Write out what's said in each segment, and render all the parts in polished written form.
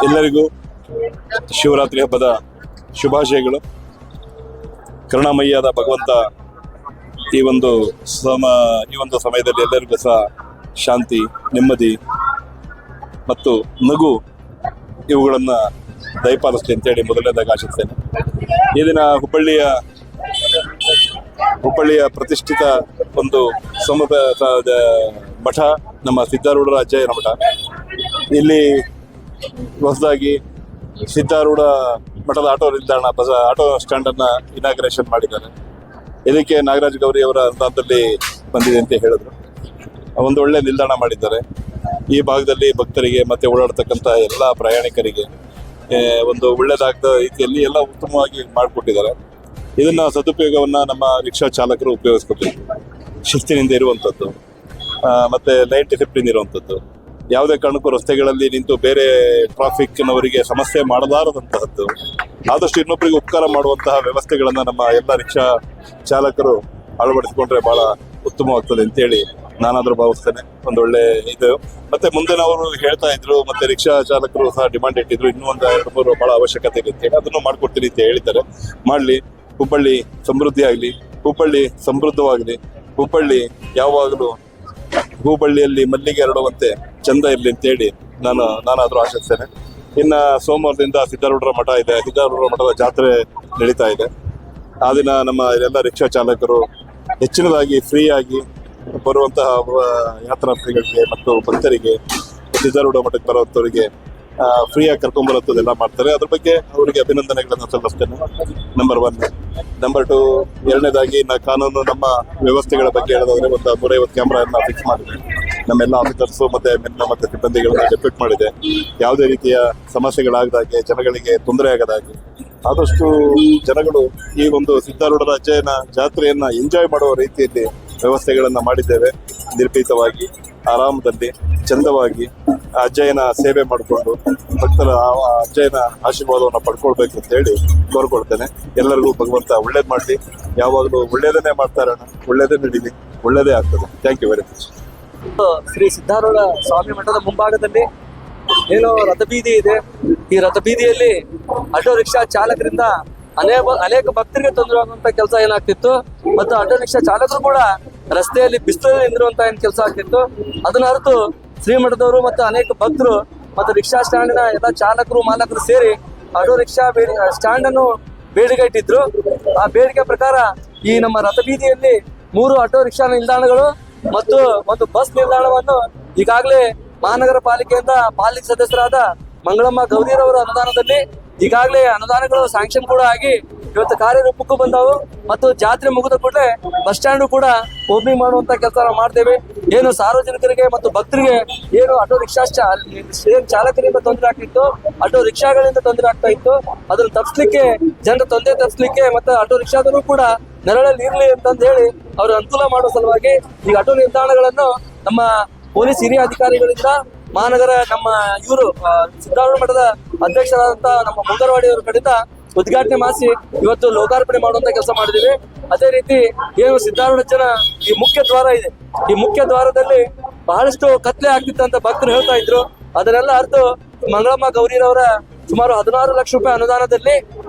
ಎಲ್ಲರಿಗೂ ಶಿವರಾತ್ರಿ ಹಬ್ಬದ ಶುಭಾಶಯಗಳು. ಕರುಣಾಮಯ್ಯಾದ ಭಗವಂತ ಈ ಒಂದು ಸಮಯದಲ್ಲಿ ಎಲ್ಲರಿಗೂ ಸಹ ಶಾಂತಿ, ನೆಮ್ಮದಿ ಮತ್ತು ನಗು ಇವುಗಳನ್ನು ದಯಪಾಲಿಸಲಿ ಅಂತೇಳಿ ಮೊದಲನೇದಾಗಿ ಆಶಿಸ್ತೇನೆ. ಈ ದಿನ ಹುಬ್ಬಳ್ಳಿಯ ಪ್ರತಿಷ್ಠಿತ ಒಂದು ಮಠ, ನಮ್ಮ ಸಿದ್ಧಾರೂಢರ ಅಜ್ಜಯ್ಯನ ಮಠ. ಇಲ್ಲಿ ಹೊಸದಾಗಿ ಸಿದ್ಧಾರೂಢ ಮಠದ ಆಟೋ ನಿಲ್ದಾಣ, ಆಟೋ ಸ್ಟ್ಯಾಂಡನ್ನು ಇನಾಗ್ರೇಷನ್ ಮಾಡಿದ್ದಾರೆ. ಇದಕ್ಕೆ ನಾಗರಾಜ್ ಗೌರಿ ಅವರ ಅನುದಾನದಲ್ಲಿ ಬಂದಿದೆ ಅಂತ ಹೇಳಿದ್ರು. ಒಂದು ಒಳ್ಳೆ ನಿಲ್ದಾಣ ಮಾಡಿದ್ದಾರೆ. ಈ ಭಾಗದಲ್ಲಿ ಭಕ್ತರಿಗೆ ಮತ್ತು ಓಡಾಡ್ತಕ್ಕಂಥ ಎಲ್ಲ ಪ್ರಯಾಣಿಕರಿಗೆ ಒಂದು ಒಳ್ಳೆಯದಾಗದ ರೀತಿಯಲ್ಲಿ ಎಲ್ಲ ಉತ್ತಮವಾಗಿ ಮಾಡಿಕೊಟ್ಟಿದ್ದಾರೆ. ಇದನ್ನು ಸದುಪಯೋಗವನ್ನು ನಮ್ಮ ರಿಕ್ಷಾ ಚಾಲಕರು ಉಪಯೋಗಿಸ್ಕೊಬೇಕು. ಶಿಸ್ತಿನಿಂದ ಇರುವಂಥದ್ದು ಮತ್ತು ಲೈನ್ ಡಿಸಿಪ್ಲಿನ್ ಇರುವಂಥದ್ದು, ಯಾವುದೇ ಕಾರಣಕ್ಕೂ ರಸ್ತೆಗಳಲ್ಲಿ ನಿಂತು ಬೇರೆ ಟ್ರಾಫಿಕ್ನವರಿಗೆ ಸಮಸ್ಯೆ ಮಾಡಲಾರದಂತಹದ್ದು, ಆದಷ್ಟು ಇನ್ನೊಬ್ಬರಿಗೆ ಉಪಕಾರ ಮಾಡುವಂತಹ ವ್ಯವಸ್ಥೆಗಳನ್ನು ನಮ್ಮ ಎಲ್ಲ ರಿಕ್ಷಾ ಚಾಲಕರು ಅಳವಡಿಸಿಕೊಂಡ್ರೆ ಬಹಳ ಉತ್ತಮವಾಗ್ತದೆ ಅಂತೇಳಿ ನಾನಾದರೂ ಭಾವಿಸ್ತೇನೆ. ಒಂದೊಳ್ಳೆ ಇದು. ಮತ್ತೆ ಮುಂದೆ ಅವರು ಹೇಳ್ತಾ ಇದ್ರು, ಮತ್ತೆ ರಿಕ್ಷಾ ಚಾಲಕರು ಸಹ ಡಿಮಾಂಡ್ ಇಟ್ಟಿದ್ರು, ಇನ್ನೂ ಒಂದು 2-3 ಬಹಳ ಅವಶ್ಯಕತೆ ಇದೆ ಅಂತೇಳಿ. ಅದನ್ನು ಮಾಡ್ಕೊಡ್ತೀನಿ ಅಂತ ಹೇಳಿದ್ದಾರೆ. ಮಾಡಲಿ. ಹುಬ್ಬಳ್ಳಿ ಸಮೃದ್ಧಿ ಆಗಲಿ, ಹುಬ್ಬಳ್ಳಿ ಸಮೃದ್ಧವಾಗಲಿ, ಹುಬ್ಬಳ್ಳಿ ಯಾವಾಗಲೂ ಹುಬ್ಬಳ್ಳಿಯಲ್ಲಿ ಮಲ್ಲಿಗೆ ಹರಡುವಂತೆ ಚಂದ ಇರಲಿ ಅಂತೇಳಿ ನಾನಾದರೂ ಆಶಿಸ್ತೇನೆ. ಇನ್ನು ಸೋಮವಾರದಿಂದ ಸಿದ್ಧಾರೂಢರ ಮಠ ಇದೆ, ಸಿದ್ಧಾರೂಢರ ಮಠದ ಜಾತ್ರೆ ನಡೀತಾ ಇದೆ. ಆ ದಿನ ನಮ್ಮ ಎಲ್ಲ ರಿಕ್ಷಾ ಚಾಲಕರು ಹೆಚ್ಚಿನದಾಗಿ ಫ್ರೀಯಾಗಿ ಬರುವಂತಹ ಯಾತ್ರಾರ್ಥಿಗಳಿಗೆ ಮತ್ತು ಭಕ್ತರಿಗೆ, ಸಿದ್ಧಾರೂಢ ಮಠಕ್ಕೆ ಬರುವಂಥವರಿಗೆ ಫ್ರೀಯಾಗಿ ಕರ್ಕೊಂಡ್ಬರುವಂಥದ್ದೆಲ್ಲ ಮಾಡ್ತಾರೆ. ಅದ್ರ ಬಗ್ಗೆ ಅವರಿಗೆ ಅಭಿನಂದನೆಗಳನ್ನು ಸಲ್ಲಿಸ್ತೇನೆ. ನಂಬರ್ 1. ನಂಬರ್ 2, ಎರಡನೇದಾಗಿ ಕಾನೂನು ನಮ್ಮ ವ್ಯವಸ್ಥೆಗಳ ಬಗ್ಗೆ ಹೇಳೋದಾದ್ರೆ ಒಂದು 150 ಕ್ಯಾಮ್ರಾವನ್ನು ಫಿಕ್ಸ್ ಮಾಡಿದೆ. ನಮ್ಮೆಲ್ಲ ಆಫೀಸರ್ಸು ಮತ್ತು ಸಿಬ್ಬಂದಿಗಳನ್ನ ಡೆಪ್ಯೂಟ್ ಮಾಡಿದೆ. ಯಾವುದೇ ರೀತಿಯ ಸಮಸ್ಯೆಗಳಾಗದಾಗೆ, ಜನಗಳಿಗೆ ತೊಂದರೆ ಆಗದಾಗೆ ಆದಷ್ಟು ಜನಗಳು ಈ ಒಂದು ಸಿದ್ಧಾರೂಢರ ಅಜ್ಜಯ್ಯನ ಜಾತ್ರೆಯನ್ನು ಎಂಜಾಯ್ ಮಾಡುವ ರೀತಿಯಲ್ಲಿ ವ್ಯವಸ್ಥೆಗಳನ್ನು ಮಾಡಿದ್ದೇವೆ. ನಿರ್ಭೀತವಾಗಿ, ಆರಾಮದಲ್ಲಿ, ಚಂದವಾಗಿ ಅಜ್ಜಯ್ಯನ ಸೇವೆ ಮಾಡಿಕೊಂಡು ಭಕ್ತರ ಅಜ್ಜಯ್ಯನ ಆಶೀರ್ವಾದವನ್ನು ಪಡ್ಕೊಳ್ಬೇಕು ಅಂತ ಹೇಳಿ ಕೋರ್ಕೊಳ್ತೇನೆ. ಎಲ್ಲರಿಗೂ ಭಗವಂತ ಒಳ್ಳೇದು ಮಾಡಲಿ. ಯಾವಾಗಲೂ ಒಳ್ಳೇದನ್ನೇ ಮಾಡ್ತಾರಣ, ಒಳ್ಳೇದೇ ನಡೀಲಿ, ಒಳ್ಳೇದೇ ಆಗ್ತದೆ. Thank you very much. Shri Siddharoodha Swami ಮಠದ ಮುಂಭಾಗದಲ್ಲಿ ಏನೋ ರಥಬೀದಿ ಇದೆ. ಈ ರಥಬೀದಿಯಲ್ಲಿ ಆಟೋ ರಿಕ್ಷಾ ಚಾಲಕರಿಂದ ಅನೇಕ ಭಕ್ತರಿಗೆ ತೊಂದರೆ ಆಗುವಂತ ಕೆಲಸ ಏನಾಗ್ತಿತ್ತು, ಮತ್ತು ಆಟೋ ರಿಕ್ಷಾ ಚಾಲಕರು ಕೂಡ ರಸ್ತೆಯಲ್ಲಿ ಬಿಸಿಲಲ್ಲಿ ನಿಂದಿರುವಂತ ಏನ್ ಕೆಲಸ ಆಗ್ತಿತ್ತು. ಅದನ್ನ ಅರಿತು ಶ್ರೀಮಠದವರು ಮತ್ತು ಅನೇಕ ಭಕ್ತರು ಮತ್ತು ರಿಕ್ಷಾ ಸ್ಟ್ಯಾಂಡಿನ ಎಲ್ಲ ಚಾಲಕರು, ಮಾಲಕರು ಸೇರಿ ಆಟೋ ರಿಕ್ಷಾ ಸ್ಟ್ಯಾಂಡ್ ಅನ್ನು ಬೇಡಿಕೆ ಇಟ್ಟಿದ್ರು. ಆ ಬೇಡಿಕೆ ಪ್ರಕಾರ ಈ ನಮ್ಮ ರಥಬೀದಿಯಲ್ಲಿ 3 ಆಟೋ ರಿಕ್ಷಾ ನಿಲ್ದಾಣಗಳು ಮತ್ತು ಒಂದು ಬಸ್ ನಿಲ್ದಾಣವನ್ನು ಈಗಾಗಲೇ ಮಹಾನಗರ ಪಾಲಿಕೆಯಿಂದ ಪಾಲಿಕೆ ಸದಸ್ಯರಾದ ಮಂಗಳಮ್ಮ ಗೌರಿರವರ ಅನುದಾನದಲ್ಲಿ ಈಗಾಗಲೇ ಅನುದಾನಗಳು ಸ್ಯಾಂಕ್ಷನ್ ಕೂಡ ಆಗಿ ಇವತ್ತು ಕಾರ್ಯರೂಪಕ್ಕೂ ಬಂದವು. ಮತ್ತು ಜಾತ್ರೆ ಮುಗಿದ ಕೂಡಲೇ ಬಸ್ ಸ್ಟ್ಯಾಂಡು ಕೂಡ ಓಪನಿಂಗ್ ಮಾಡುವಂತ ಕೆಲಸ ಮಾಡ್ತೇವೆ. ಏನು ಸಾರ್ವಜನಿಕರಿಗೆ ಮತ್ತು ಭಕ್ತರಿಗೆ ಏನು ಆಟೋ ರಿಕ್ಷಾ ಚಾಲಕರಿಂದ ತೊಂದರೆ ಆಗ್ತಿತ್ತು, ಆಟೋ ರಿಕ್ಷಾಗಳಿಂದ ತೊಂದರೆ ಆಗ್ತಾ ಇತ್ತು, ಅದನ್ನು ತಪ್ಪಿಸ್ಲಿಕ್ಕೆ, ಜನರ ತೊಂದರೆ ತಪ್ಪಿಸ್ಲಿಕ್ಕೆ ಮತ್ತು ಆಟೋ ರಿಕ್ಷಾದರೂ ಕೂಡ ನೆರಳಲ್ಲಿ ಇರ್ಲಿ ಅಂತಂದು ಹೇಳಿ ಅವರು ಅನುಕೂಲ ಮಾಡುವ ಸಲುವಾಗಿ ಈ ಆಟೋ ನಿಲ್ದಾಣಗಳನ್ನು ನಮ್ಮ ಪೊಲೀಸ್ ಹಿರಿಯ ಅಧಿಕಾರಿಗಳಿಂದ ಮಹಾನಗರ ನಮ್ಮ ಇವರು ಸಿದ್ಧಾರೂಢ ಮಠದ ಅಧ್ಯಕ್ಷರಾದಂತ ನಮ್ಮ ಮುಂಗರವಾಡಿಯವರ ಕಡೆಯಿಂದ ಉದ್ಘಾಟನೆ ಮಾಡಿಸಿ ಇವತ್ತು ಲೋಕಾರ್ಪಣೆ ಮಾಡುವಂತ ಕೆಲಸ ಮಾಡಿದೀವಿ. ಅದೇ ರೀತಿ ಏನು ಸಿದ್ಧಾರೂಢ ಜನ ಈ ಮುಖ್ಯ ದ್ವಾರ ಇದೆ, ಈ ಮುಖ್ಯ ದ್ವಾರದಲ್ಲಿ ಬಹಳಷ್ಟು ಕತ್ಲೆ ಆಗ್ತಿತ್ತಂತ ಭಕ್ತರು ಹೇಳ್ತಾ ಇದ್ರು. ಅದನ್ನೆಲ್ಲ ಅರ್ಥ ಮಂಗಳಮ್ಮ ಗೌರಿರವರ ಸುಮಾರು 16 ಲಕ್ಷ ರೂಪಾಯಿ ಅನುದಾನದಲ್ಲಿ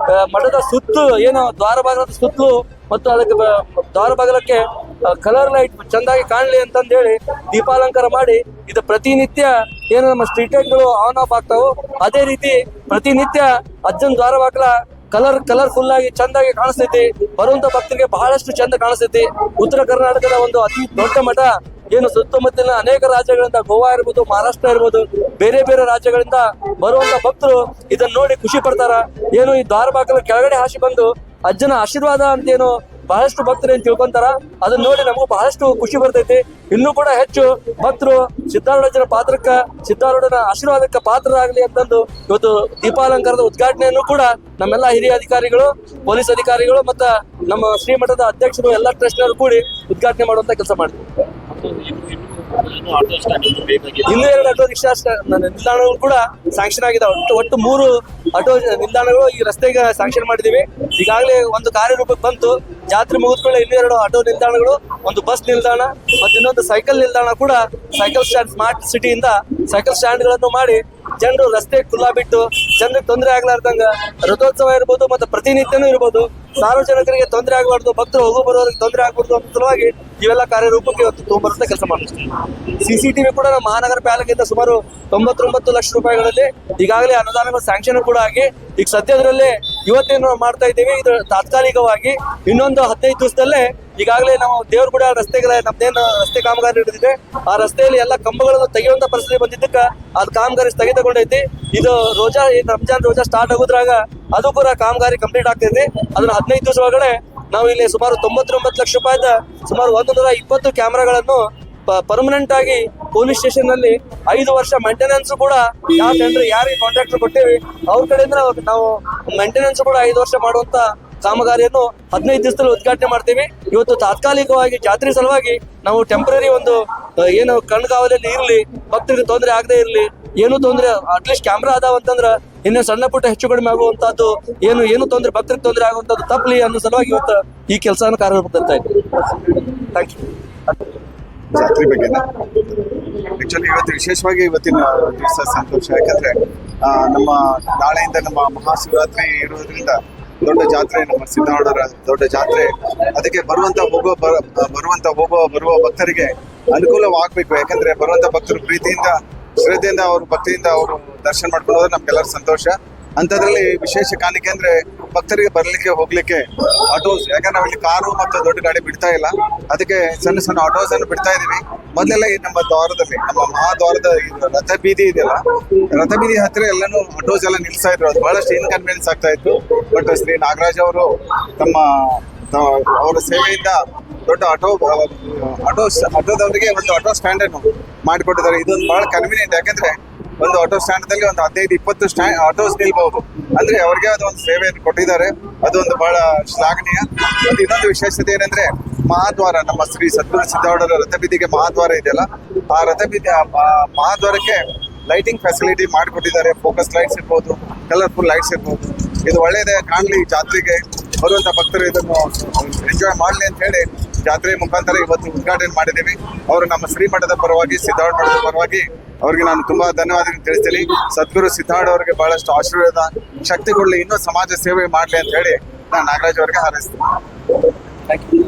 ಮಠದ ಸುತ್ತು ಏನು ದ್ವಾರಭಾಗದ ಸುತ್ತಲೂ ಮತ್ತು ಅದಕ್ಕೆ ದ್ವಾರಭಾಗಕ್ಕೆ ಕಲರ್ ಲೈಟ್ ಚಂದಾಗಿ ಕಾಣಲಿ ಅಂತಂದು ಹೇಳಿ ದೀಪಾಲಂಕಾರ ಮಾಡಿ ಇದು ಪ್ರತಿನಿತ್ಯ ಏನು ನಮ್ಮ ಸ್ಟ್ರೀಟ್ ಲೈಟ್ಗಳು ಆನ್ ಆಫ್ ಆಗ್ತಾವೋ ಅದೇ ರೀತಿ ಪ್ರತಿನಿತ್ಯ ಅಜ್ಜನ್ ದ್ವಾರಭಾಗಲ ಕಲರ್ಫುಲ್ ಆಗಿ ಚಂದಾಗಿ ಕಾಣಿಸ್ತೈತಿ. ಬರುವಂತ ಭಕ್ತರಿಗೆ ಬಹಳಷ್ಟು ಚಂದ ಕಾಣಿಸ್ತೈತಿ. ಉತ್ತರ ಕರ್ನಾಟಕದ ಒಂದು ಅತಿ ದೊಡ್ಡ ಮಠ ಏನು ಸುತ್ತಮುತ್ತಲಿನ ಅನೇಕ ರಾಜ್ಯಗಳಿಂದ, ಗೋವಾ ಇರ್ಬೋದು, ಮಹಾರಾಷ್ಟ್ರ ಇರ್ಬೋದು, ಬೇರೆ ಬೇರೆ ರಾಜ್ಯಗಳಿಂದ ಬರುವಂತ ಭಕ್ತರು ಇದನ್ನ ನೋಡಿ ಖುಷಿ ಪಡ್ತಾರ. ಏನು ಈ ದ್ವಾರಭಾಗಲ ಕೆಳಗಡೆ ಹಾಸಿ ಬಂದು ಅಜ್ಜನ ಆಶೀರ್ವಾದ ಅಂತೇನು ಬಹಳಷ್ಟು ಭಕ್ತರು ಏನ್ ತಿಳ್ಕೊಂತಾರ, ಅದನ್ನ ನೋಡಿ ನಮಗೂ ಬಹಳಷ್ಟು ಖುಷಿ ಬರ್ತೈತಿ. ಇನ್ನೂ ಕೂಡ ಹೆಚ್ಚು ಭಕ್ತರು ಸಿದ್ಧಾರೂಢನ ಸಿದ್ಧಾರೂಢನ ಆಶೀರ್ವಾದಕ್ಕೆ ಪಾತ್ರರಾಗಲಿ ಅಂತಂದು ಇವತ್ತು ದೀಪಾಲಂಕಾರದ ಉದ್ಘಾಟನೆಯನ್ನು ಕೂಡ ನಮ್ಮೆಲ್ಲ ಹಿರಿಯ ಅಧಿಕಾರಿಗಳು, ಪೊಲೀಸ್ ಅಧಿಕಾರಿಗಳು ಮತ್ತು ನಮ್ಮ ಶ್ರೀಮಠದ ಅಧ್ಯಕ್ಷರು ಎಲ್ಲ ಟ್ರಸ್ಟ್ನವರು ಕೂಡಿ ಉದ್ಘಾಟನೆ ಮಾಡುವಂತ ಕೆಲಸ ಮಾಡ್ತೀವಿ. ಇನ್ನೂ 2 ಆಟೋ ರಿಕ್ಷಾ ನಿಲ್ದಾಣಗಳು ಕೂಡ ಸ್ಯಾಂಕ್ಷನ್ ಆಗಿದಾವೆ. ಒಟ್ಟು 3 ಆಟೋ ನಿಲ್ದಾಣಗಳು ಈ ರಸ್ತೆಗೆ ಸ್ಯಾಂಕ್ಷನ್ ಮಾಡಿದೀವಿ. ಈಗಾಗಲೇ ಒಂದು ಕಾರ್ಯರೂಪಕ್ಕೆ ಬಂತು. ಜಾತ್ರೆ ಮುಗಿದ್ಕೊಳ್ಳೆ ಇನ್ನೂ 2 ಆಟೋ ನಿಲ್ದಾಣಗಳು, ಒಂದು ಬಸ್ ನಿಲ್ದಾಣ ಮತ್ತು ಇನ್ನೊಂದು ಸೈಕಲ್ ನಿಲ್ದಾಣ ಕೂಡ ಸೈಕಲ್ ಸ್ಟ್ಯಾಂಡ್, ಸ್ಮಾರ್ಟ್ ಸಿಟಿಯಿಂದ ಸೈಕಲ್ ಸ್ಟ್ಯಾಂಡ್ಗಳನ್ನು ಮಾಡಿ ಜನರು ರಸ್ತೆ ಖುಲ್ಲಾ ಬಿಟ್ಟು ಜನರಿಗೆ ತೊಂದರೆ ಆಗ್ಲಾರ್ದಂಗ ರಥೋತ್ಸವ ಇರ್ಬೋದು ಮತ್ತೆ ಪ್ರತಿನಿತ್ಯನೂ ಇರ್ಬೋದು, ಸಾರ್ವಜನಿಕರಿಗೆ ತೊಂದರೆ ಆಗಬಾರ್ದು, ಭಕ್ತರು ಹೋಗು ಬರೋರಿಗೆ ತೊಂದರೆ ಆಗಬಾರ್ದು ಅನ್ನೋ ಸಲುವಾಗಿ ಇವೆಲ್ಲ ಕಾರ್ಯರೂಪಕ್ಕೆ ಇವತ್ತು ತೊಗೊಂಬರುತ್ತೆ ಕೆಲಸ ಮಾಡ್ತೀವಿ. CCTV ಕೂಡ ನಮ್ಮ ಮಹಾನಗರ ಪಾಲಿಕೆಯಿಂದ ಸುಮಾರು 99 ಲಕ್ಷ ರೂಪಾಯಿಗಳಲ್ಲಿ ಈಗಾಗಲೇ ಅನುದಾನಗಳು ಸ್ಯಾಂಕ್ಷನ್ ಕೂಡ ಆಗಿ ಈಗ ಸದ್ಯದಲ್ಲೇ ಇವತ್ತೇನು ಮಾಡ್ತಾ ಇದ್ದೀವಿ, ಇದು ತಾತ್ಕಾಲಿಕವಾಗಿ ಇನ್ನೊಂದು 15 ದಿವಸದಲ್ಲೇ ಈಗಾಗಲೇ ನಾವು ದೇವ್ರಗುಡ ರಸ್ತೆಗಳ ನಮ್ದೇನು ರಸ್ತೆ ಕಾಮಗಾರಿ ನಡೆದಿದೆ ಆ ರಸ್ತೆಯಲ್ಲಿ ಎಲ್ಲ ಕಂಬಗಳನ್ನು ತೆಗೆಯುವಂತ ಪರಿಸ್ಥಿತಿ ಬಂದಿದ್ದಕ್ಕ ಅದು ಕಾಮಗಾರಿ ಸ್ಥಗಿತಗೊಂಡೈತಿ. ಇದು ರೋಜಾ ರಂಜಾನ್ ರೋಜಾ ಸ್ಟಾರ್ಟ್ ಆಗೋದ್ರಾಗ ಅದು ಕೂಡ ಕಾಮಗಾರಿ ಕಂಪ್ಲೀಟ್ ಆಗ್ತೈತಿ. ಅದನ್ನ 15 ದಿವಸ ಒಳಗಡೆ ನಾವು ಇಲ್ಲಿ ಸುಮಾರು 99 ಲಕ್ಷ ರೂಪಾಯಿದ ಸುಮಾರು 120 ಕ್ಯಾಮೆರಾಗಳನ್ನು ಪರ್ಮನೆಂಟ್ ಆಗಿ ಪೊಲೀಸ್ ಸ್ಟೇಷನ್ ನಲ್ಲಿ 5 ವರ್ಷ ಮೇಂಟೆನೆನ್ಸ್ ಕೂಡ ಯಾವ ಟೆಂಡರ್ ಯಾರಿಗೆ ಕಾಂಟ್ರಾಕ್ಟರ್ ಕೊಟ್ಟೇವಿ ಅವ್ರ ಕಡೆಯಿಂದ ನಾವು ಮೇಂಟೆನೆನ್ಸ್ ಕೂಡ 5 ವರ್ಷ ಮಾಡುವಂತ ಕಾಮಗಾರಿಯನ್ನು 15 ದಿವಸದಲ್ಲಿ ಉದ್ಘಾಟನೆ ಮಾಡ್ತೀವಿ. ಇವತ್ತು ತಾತ್ಕಾಲಿಕವಾಗಿ ಜಾತ್ರೆ ಸಲುವಾಗಿ ನಾವು ಟೆಂಪರರಿ ಒಂದು ಏನು ಕಣ್ಗಾವಲಲ್ಲಿ ಇರಲಿ, ಭಕ್ತರಿಗೆ ತೊಂದರೆ ಆಗದೆ ಇರಲಿ, ಏನು ತೊಂದರೆ ಅಟ್ಲೀಸ್ಟ್ ಕ್ಯಾಮ್ರಾ ಅದಾವ ಅಂತಂದ್ರ ಇನ್ನೂ ಸಣ್ಣ ಪುಟ್ಟ ಹೆಚ್ಚು ಕಡಿಮೆ ಆಗುವಂತದ್ದು ಏನು ತೊಂದರೆ ಭಕ್ತರಿಗೆ ತೊಂದರೆ ಆಗುವಂತದ್ದು ತಪ್ಪಲಿ ಅನ್ನೋ ಸಲುವಾಗಿ ಇವತ್ತು ಈ ಕೆಲಸವನ್ನು ಕಾರ್ಯರೂಪಕ್ಕೆ ಇದ್ದೀವಿ. Thank you. ಜಾತ್ರೆ ಬಗ್ಗೆ ಆಕ್ಚುಲಿ ಇವತ್ತು ವಿಶೇಷವಾಗಿ ಇವತ್ತಿನ ದಿವಸ ಸಂತೋಷ. ಯಾಕಂದ್ರೆ ನಮ್ಮ ನಾಳೆಯಿಂದ ನಮ್ಮ ಮಹಾಶಿವರಾತ್ರಿ ಇರೋದ್ರಿಂದ ದೊಡ್ಡ ಜಾತ್ರೆ, ನಮ್ಮ ಸಿದ್ದಾರೂಢರ ದೊಡ್ಡ ಜಾತ್ರೆ. ಅದಕ್ಕೆ ಬರುವ ಭಕ್ತರಿಗೆ ಅನುಕೂಲವಾಗಬೇಕು. ಯಾಕಂದ್ರೆ ಬರುವಂತ ಭಕ್ತರು ಪ್ರೀತಿಯಿಂದ ಶ್ರದ್ಧೆಯಿಂದ ಅವ್ರ ಭಕ್ತಿಯಿಂದ ಅವರು ದರ್ಶನ ಮಾಡ್ಕೊಂಡು ಹೋದ್ರೆ ನಮ್ಗೆಲ್ಲರೂ ಸಂತೋಷ. ಅಂಥದ್ರಲ್ಲಿ ವಿಶೇಷ ಕಾಣಿಕೆ ಅಂದ್ರೆ ಭಕ್ತರಿಗೆ ಬರ್ಲಿಕ್ಕೆ ಹೋಗ್ಲಿಕ್ಕೆ ಆಟೋಸ್. ಯಾಕಂದ್ರೆ ನಾವಿಲ್ಲಿ ಕಾರು ಮತ್ತು ದೊಡ್ಡ ಗಾಡಿ ಬಿಡ್ತಾ ಇಲ್ಲ, ಅದಕ್ಕೆ ಸಣ್ಣ ಸಣ್ಣ ಆಟೋಸ್ ಅನ್ನು ಬಿಡ್ತಾ ಇದೀವಿ. ಮೊದಲೆಲ್ಲ ಈ ನಮ್ಮ ದ್ವಾರದಲ್ಲಿ, ನಮ್ಮ ಮಹಾದ್ವಾರದ ರಥ ಬೀದಿ ಇದೆಯಲ್ಲ, ರಥ ಬೀದಿ ಹತ್ತಿರ ಎಲ್ಲಾನು ಆಟೋಸ್ ಎಲ್ಲ ನಿಲ್ಸ್ತಾ ಇದ್ರು. ಅದು ಬಹಳಷ್ಟು ಇನ್ಕನ್ವೀನಿಯನ್ಸ್ ಆಗ್ತಾ ಇತ್ತು. ಬಟ್ ಶ್ರೀ ನಾಗರಾಜ್ ಅವರು ಅವರ ಸೇವೆಯಿಂದ ದೊಡ್ಡ ಆಟೋದವರಿಗೆ ಒಂದು ಆಟೋ ಸ್ಟ್ಯಾಂಡ್ ಅನ್ನು ಮಾಡಿಕೊಟ್ಟಿದ್ದಾರೆ. ಇದೊಂದು ಬಹಳ ಕನ್ವೀನಿಯಂಟ್. ಯಾಕಂದ್ರೆ ಒಂದು ಆಟೋ ಸ್ಟ್ಯಾಂಡ್ ದಲ್ಲಿ ಒಂದು 15-20 ಆಟೋಸ್ ನಿಲ್ಬಹುದು. ಅಂದ್ರೆ ಅವ್ರಿಗೆ ಅದು ಒಂದು ಸೇವೆಯನ್ನು ಕೊಟ್ಟಿದ್ದಾರೆ. ಅದೊಂದು ಬಹಳ ಶ್ಲಾಘನೀಯ. ಮತ್ತು ಇನ್ನೊಂದು ವಿಶೇಷತೆ ಏನಂದ್ರೆ ಮಹಾದ್ವಾರ, ನಮ್ಮ ಶ್ರೀ ಸದ್ಗುರು ಸಿದ್ದಾರೂಢರ ರಥಬೀದಿಗೆ ಮಹಾದ್ವಾರ ಇದೆಯಲ್ಲ, ಆ ರಥಬೀದಿ ಮಹಾದ್ವಾರಕ್ಕೆ ಲೈಟಿಂಗ್ ಫೆಸಿಲಿಟಿ ಮಾಡಿಕೊಟ್ಟಿದ್ದಾರೆ. ಫೋಕಸ್ ಲೈಟ್ಸ್ ಇರ್ಬೋದು, ಕಲರ್ಫುಲ್ ಲೈಟ್ಸ್ ಇರ್ಬೋದು. ಇದು ಒಳ್ಳೆಯದೇ ಕಾಣಲಿ, ಜಾತ್ರೆಗೆ ಬರುವಂತ ಭಕ್ತರು ಇದನ್ನು ಎಂಜಾಯ್ ಮಾಡಲಿ ಅಂತ ಹೇಳಿ ಜಾತ್ರೆ ಮುಖಾಂತರ ಇವತ್ತು ಉದ್ಘಾಟನೆ ಮಾಡಿದ್ದೀವಿ. ಅವರು ನಮ್ಮ ಶ್ರೀಮಠದ ಪರವಾಗಿ, ಸಿದ್ದಾರೂಢ ಮಠದ ಪರವಾಗಿ ಅವ್ರಿಗೆ ನಾನು ತುಂಬಾ ಧನ್ಯವಾದಗಳು ತಿಳಿಸ್ತೀನಿ. ಸದ್ಗುರು ಸಿದ್ದಾರೂಢ ಅವರಿಗೆ ಬಹಳಷ್ಟು ಆಶೀರ್ವಾದ, ಶಕ್ತಿ ಕೊಡಲಿ, ಇನ್ನೂ ಸಮಾಜ ಸೇವೆ ಮಾಡಲಿ ಅಂತ ಹೇಳಿ ನಾನು ನಾಗರಾಜ್ ಅವರಿಗೆ ಹಾರೈಸ್ತೀನಿ. Thank you.